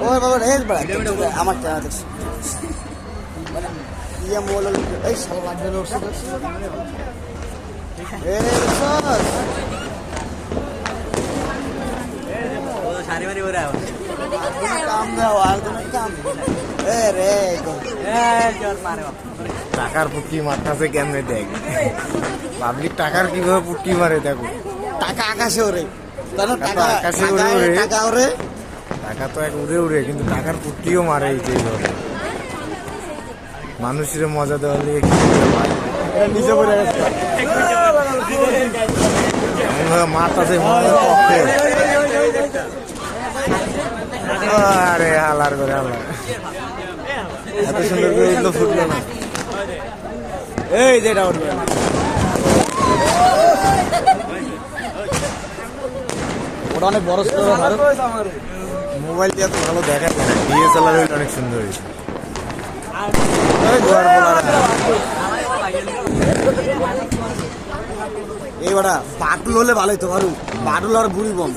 ওই বাবা রে বড় আমার চালা দেখছ ইয়া মোল এই শালা লাগবে লোক এ সস ও সারি মারি ওরে আও কাম দাও আর তুমি কাম এ রে জোর মারে টাকার পুটকি মারতেছে কেমনে দেখ পাবলিক টাকার কিভাবে পুটকি মারে দেখো টাকা আকাশে ওরে তাহলে টাকা আকাশে উড়ে উড়ে। টাকা ওরে টাকা তো এক উড়ে উড়ে কিন্তু টাকার পুটকিও মারে এই যে এইভাবে। মানুষের মজা দেওয়ার লিগে কি করে পায়? এটা নিচে পড়ে গেছে এমনভাবে মারতাছে মনে হয় পক্ষে। আরে হালার করে হালার এত সুন্দর করে উঠলো ফুটলো না এই যেটা উঠবে ওটা অনেক বড় ছিল ভারত মোবাইল দিয়ে তো ভালো দেখা যায় না ডিএসএলআর হইলে অনেক সুন্দর হয়েছে এই বড়া বাটুল হলে ভালোই তো ভারু বাটুল আর বুড়ি বম